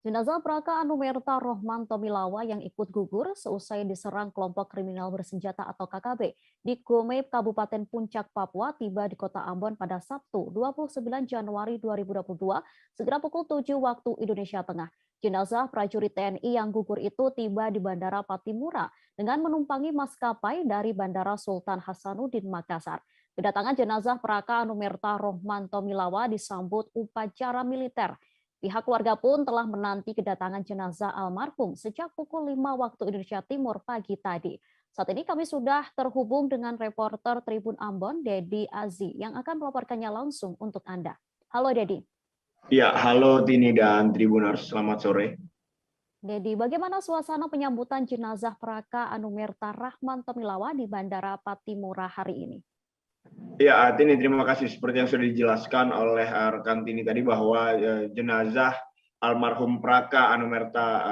Jenazah Praka Anumerta Rohman Tomilawa yang ikut gugur seusai diserang kelompok kriminal bersenjata atau KKB di Gomep, Kabupaten Puncak, Papua tiba di Kota Ambon pada Sabtu 29 Januari 2022 segera pukul 7 waktu Indonesia Tengah. Jenazah prajurit TNI yang gugur itu tiba di Bandara Patimura dengan menumpangi maskapai dari Bandara Sultan Hasanuddin Makassar. Kedatangan jenazah Praka Anumerta Rohman Tomilawa disambut upacara militer. Pihak keluarga pun telah menanti kedatangan jenazah almarhum sejak pukul 5 waktu Indonesia Timur pagi tadi. Saat ini kami sudah terhubung dengan reporter Tribun Ambon, Dedi Azi, yang akan melaporkannya langsung untuk Anda. Halo Dedi. Ya, halo Tini dan Tribuners, selamat sore. Dedi, bagaimana suasana penyambutan jenazah Praka Anumerta Rahman Tomilawa di Bandara Patimura hari ini? Ya, Tini, terima kasih. Seperti yang sudah dijelaskan oleh rekan Tini tadi bahwa jenazah almarhum Praka Anumerta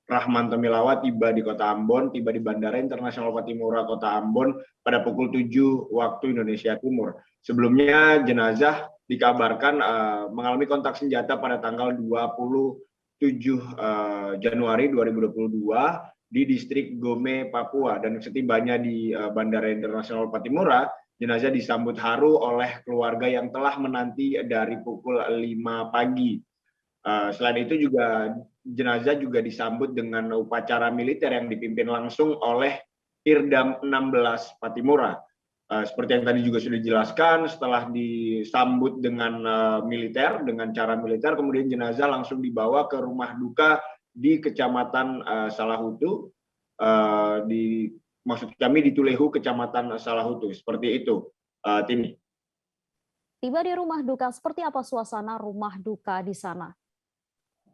Rahman Tomilawa tiba di Kota Ambon, tiba di Bandara Internasional Patimura Kota Ambon pada pukul 7 waktu Indonesia Timur. Sebelumnya jenazah dikabarkan mengalami kontak senjata pada tanggal 27 Januari 2022 di distrik Gome, Papua, dan setibanya di Bandara Internasional Patimura, jenazah disambut haru oleh keluarga yang telah menanti dari pukul 5 pagi. Selain itu juga jenazah juga disambut dengan upacara militer yang dipimpin langsung oleh Irdam 16 Patimura. Seperti yang tadi juga sudah dijelaskan, setelah disambut dengan dengan cara militer, kemudian jenazah langsung dibawa ke rumah duka di Kecamatan Salahutu, maksud kami di Tulehu, Kecamatan Salahutu. Seperti itu, Tini. Tiba di rumah duka, seperti apa suasana rumah duka di sana?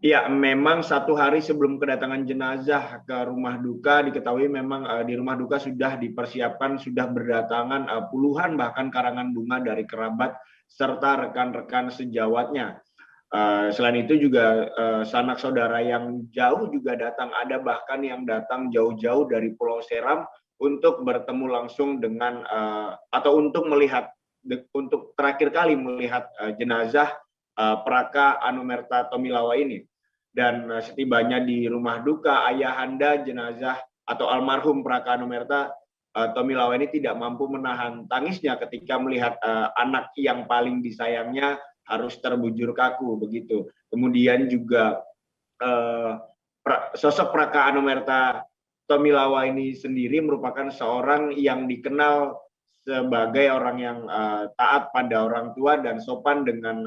Ya, memang satu hari sebelum kedatangan jenazah ke rumah duka, diketahui memang di rumah duka sudah dipersiapkan, sudah berdatangan puluhan bahkan karangan bunga dari kerabat serta rekan-rekan sejawatnya. Selain itu juga sanak saudara yang jauh juga datang, ada bahkan yang datang jauh-jauh dari Pulau Seram untuk bertemu langsung dengan atau untuk melihat, untuk terakhir kali melihat jenazah Praka Anumerta Tomilawa ini. Dan setibanya di rumah duka, ayahanda jenazah atau almarhum Praka Anumerta Tomilawa ini tidak mampu menahan tangisnya ketika melihat anak yang paling disayangnya harus terbujur kaku begitu. Kemudian juga sosok Praka Anumerta Tomilawa ini sendiri merupakan seorang yang dikenal sebagai orang yang taat pada orang tua dan sopan dengan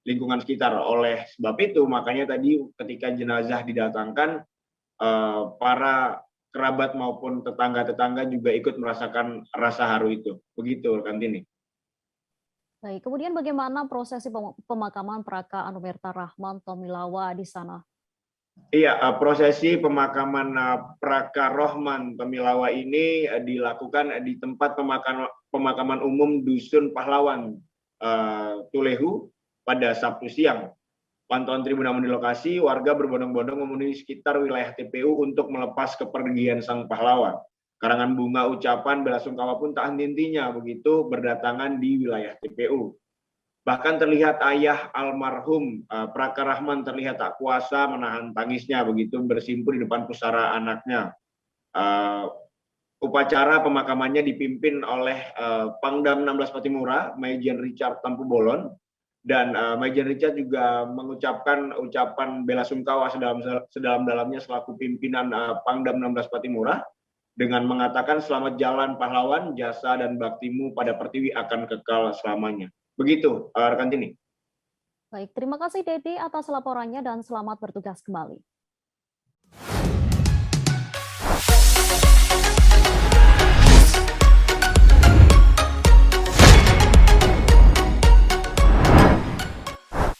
lingkungan sekitar. Oleh sebab itu, makanya tadi ketika jenazah didatangkan, para kerabat maupun tetangga-tetangga juga ikut merasakan rasa haru itu. Begitu, rekan Tini. Baik, kemudian bagaimana prosesi pemakaman Praka Anumerta Rahman Tomilawa di sana? Iya, prosesi pemakaman Praka Rohman Tomilawa ini dilakukan di tempat pemakaman umum Dusun Pahlawan, Tulehu, pada Sabtu siang. Pantauan Tribun Ambon di lokasi, warga berbondong-bondong memenuhi sekitar wilayah TPU untuk melepas kepergian sang pahlawan. Karangan bunga ucapan belasungkawa pun tak henti-hentinya begitu berdatangan di wilayah TPU. Bahkan terlihat ayah almarhum Praka Rahman terlihat tak kuasa menahan tangisnya begitu bersimpu di depan pusara anaknya. Upacara pemakamannya dipimpin oleh Pangdam 16 Patimura, Majen Richard Tampu Bolon. Dan Majen Richard juga mengucapkan ucapan bela sungkawa sedalam-dalamnya selaku pimpinan Pangdam 16 Patimura dengan mengatakan selamat jalan pahlawan, jasa dan baktimu pada Pertiwi akan kekal selamanya. Begitu, rekan Tini. Baik, terima kasih Dedi atas laporannya dan selamat bertugas kembali.